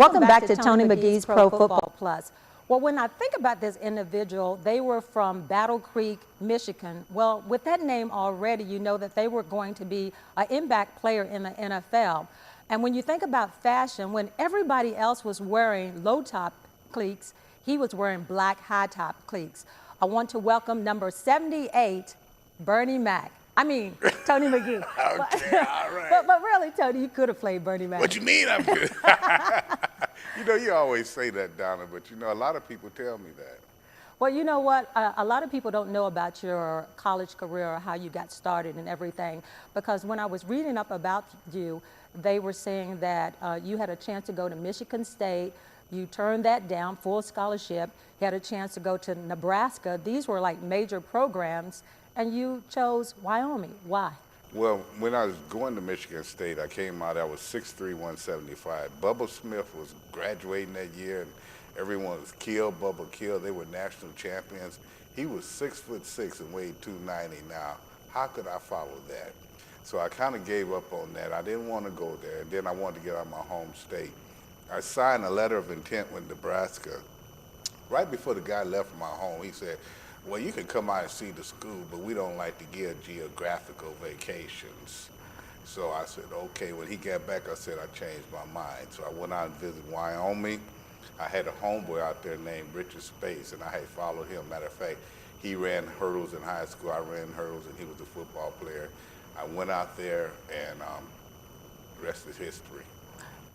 Welcome back to Tony McGee's Pro Football Plus. Well, when I think about this individual, they were from Battle Creek, Michigan. Well, with that name already, you know that they were going to be an impact player in the NFL. And when you think about fashion, when everybody else was wearing low-top cleats, he was wearing black high-top cleats. I want to welcome number 78, Bernie Mac. I mean, Tony McGee. Okay, all right. But really, Tony, you could have played Bernie Mac. What you mean I'm good? You know, you always say that, Donna, but you know, a lot of people tell me that. Well, you know what? A lot of people don't know about your college career or how you got started and everything, because when I was reading up about you, they were saying that you had a chance to go to Michigan State. You turned that down, full scholarship. You had a chance to go to Nebraska. These were like major programs, and you chose Wyoming. Why? Well, when I was going to Michigan State, I came out, I was 6'3", 175. Bubba Smith was graduating that year, and everyone was killed. Bubba killed. They were national champions. He was 6'6" and weighed 290 now. How could I follow that? So I kind of gave up on that. I didn't want to go there, and then I wanted to get out of my home state. I signed a letter of intent with Nebraska. Right before the guy left from my home, he said, well, you can come out and see the school, but we don't like to give geographical vacations. So I said, okay. When he got back, I said, I changed my mind. So I went out and visited Wyoming. I had a homeboy out there named Richard Space, and I had followed him. Matter of fact, he ran hurdles in high school. I ran hurdles, and he was a football player. I went out there, and the rest is history.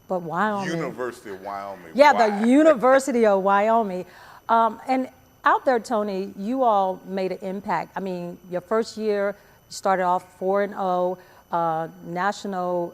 But Wyoming. University of Wyoming. Yeah, Why? the University of Wyoming. And out there, Tony, you all made an impact. I mean, your first year, you started off 4-0, national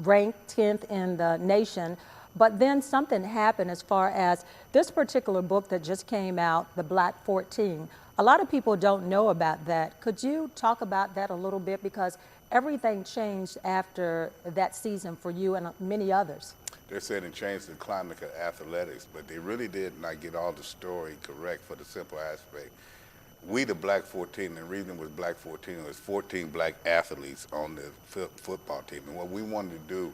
ranked 10th in the nation. But then something happened as far as this particular book that just came out, The Black 14. A lot of people don't know about that. Could you talk about that a little bit? Because everything changed after that season for you and many others. They said it changed the climate of athletics, but they really did not get all the story correct for the simple aspect. We, the Black 14, and the reason it was Black 14 was 14 black athletes on the football team. And what we wanted to do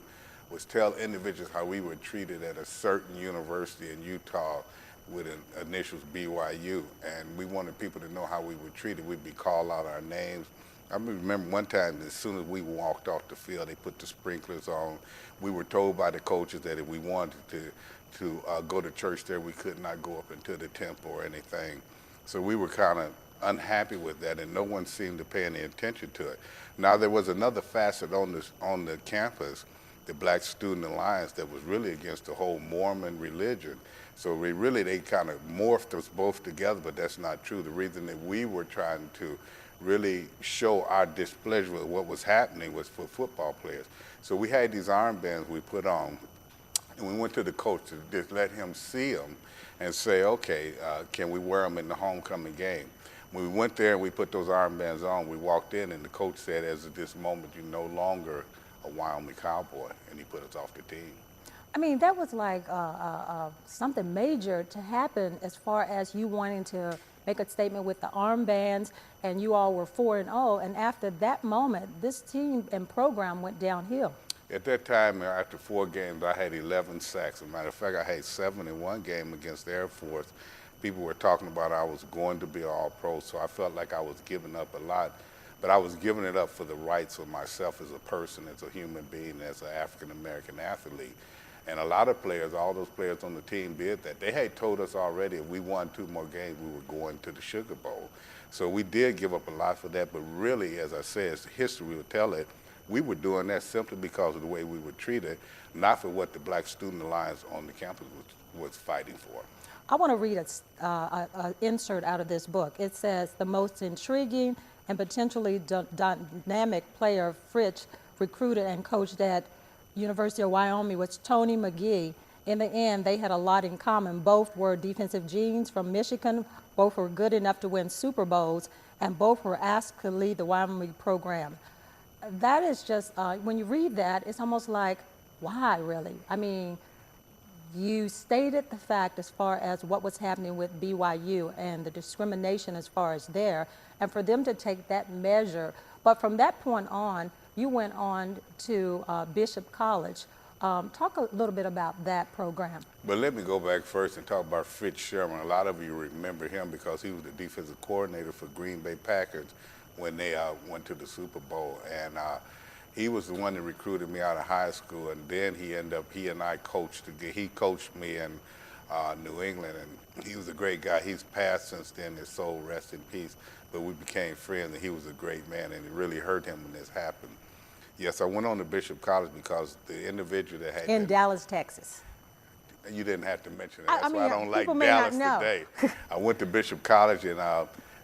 was tell individuals how we were treated at a certain university in Utah with initials BYU. And we wanted people to know how we were treated. We'd be called out our names. I remember one time, as soon as we walked off the field, they put the sprinklers on. We were told by the coaches that if we wanted to go to church there, we could not go up into the temple or anything. So we were kind of unhappy with that, and no one seemed to pay any attention to it. Now, there was another facet on the campus, the Black Student Alliance, that was really against the whole Mormon religion. So they kind of morphed us both together, but that's not true. The reason that we were trying to really show our displeasure with what was happening was for football players. So we had these armbands we put on, and we went to the coach to just let him see them and say, okay, can we wear them in the homecoming game? When we went there and we put those armbands on, we walked in, and the coach said, as of this moment, you're no longer a Wyoming Cowboy, and he put us off the team. I mean, that was like something major to happen as far as you wanting to make a statement with the armbands, and you all were 4-0, and after that moment, this team and program went downhill. At that time, after 4 games, I had 11 sacks. As a matter of fact, I had 7 in one game against the Air Force. People were talking about I was going to be All-Pro, so I felt like I was giving up a lot, but I was giving it up for the rights of myself as a person, as a human being, as an African-American athlete. And a lot of players, all those players on the team did that. They had told us already if we won 2 more games, we were going to the Sugar Bowl. So we did give up a lot for that, but really, as I said, history will tell it, we were doing that simply because of the way we were treated, not for what the Black Student Alliance on the campus was fighting for. I want to read an insert out of this book. It says, the most intriguing and potentially dynamic player Fritz recruited and coached at University of Wyoming was Tony McGee. In the end, they had a lot in common. Both were defensive genes from Michigan. Both were good enough to win Super Bowls, and both were asked to lead the Wyoming program. That is just, when you read that, it's almost like, why really? I mean, you stated the fact as far as what was happening with BYU and the discrimination as far as there, and for them to take that measure. But from that point on, you went on to Bishop College. Talk a little bit about that program. But let me go back first and talk about Fritz Sherman. A lot of you remember him because he was the defensive coordinator for Green Bay Packers when they went to the Super Bowl. And he was the one that recruited me out of high school. And then he and I coached. He coached me in New England. And he was a great guy. He's passed since then. His soul rest in peace. But we became friends, and he was a great man. And it really hurt him when this happened. Yes, I went on to Bishop College because the individual that had In Dallas, Texas. you didn't have to mention that. That's mean, why I don't like people may not Dallas know. today. I went to Bishop College, and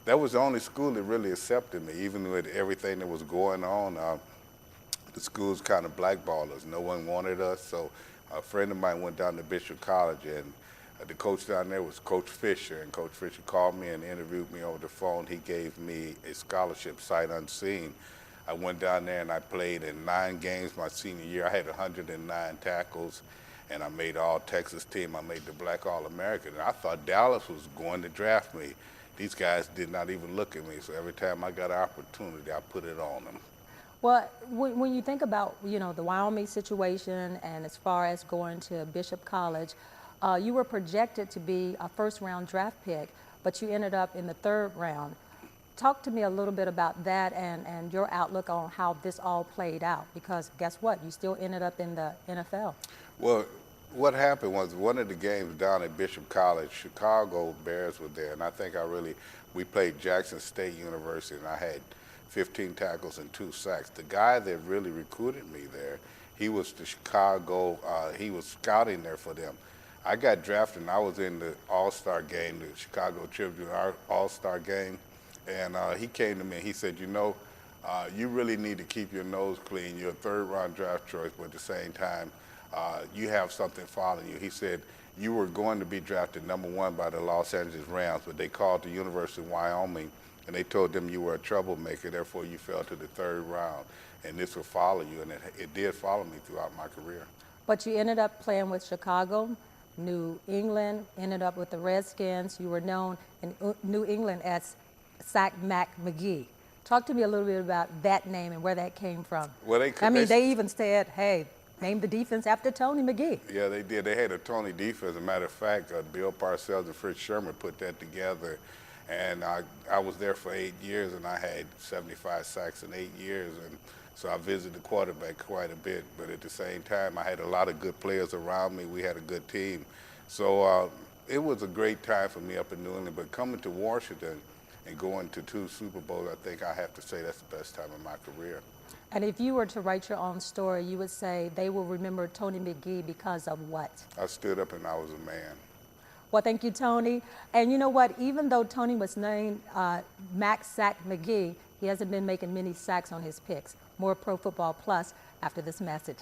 that was the only school that really accepted me, even with everything that was going on. The schools kind of blackballed us. No one wanted us. So a friend of mine went down to Bishop College, and the coach down there was Coach Fisher. And Coach Fisher called me and interviewed me over the phone. He gave me a scholarship sight unseen. I went down there and I played in 9 games my senior year. I had 109 tackles, and I made all Texas team. I made the Black All-American. And I thought Dallas was going to draft me. These guys did not even look at me. So every time I got an opportunity, I put it on them. Well, when you think about, the Wyoming situation and as far as going to Bishop College, you were projected to be a first-round draft pick, but you ended up in the 3rd round. Talk to me a little bit about that and your outlook on how this all played out, because guess what? You still ended up in the NFL. Well, what happened was one of the games down at Bishop College, Chicago Bears were there, and I think we played Jackson State University, and I had 15 tackles and 2 sacks. The guy that really recruited me there, he was he was scouting there for them. I got drafted, and I was in the All-Star game, the Chicago Tribune All-Star game. And he came to me and he said, you really need to keep your nose clean. You're a 3rd-round draft choice, but at the same time, you have something following you. He said, you were going to be drafted #1 by the Los Angeles Rams, but they called the University of Wyoming, and they told them you were a troublemaker, therefore you fell to the 3rd round, and this will follow you. And it did follow me throughout my career. But you ended up playing with Chicago, New England, ended up with the Redskins. You were known in New England as Sack Mac McGee. Talk to me a little bit about that name and where that came from. Well, they even said, hey, name the defense after Tony McGee. Yeah, they did. They had a Tony defense. As a matter of fact, Bill Parcells and Fritz Sherman put that together. And I was there for 8 years, and I had 75 sacks in 8 years. And so I visited the quarterback quite a bit. But at the same time, I had a lot of good players around me. We had a good team. So it was a great time for me up in New England. But coming to Washington and going to 2 Super Bowls, I think I have to say that's the best time of my career. And if you were to write your own story, you would say they will remember Tony McGee because of what? I stood up and I was a man. Well, thank you, Tony. And you know what? Even though Tony was named Mac Sack McGee, he hasn't been making many sacks on his picks. More Pro Football Plus after this message.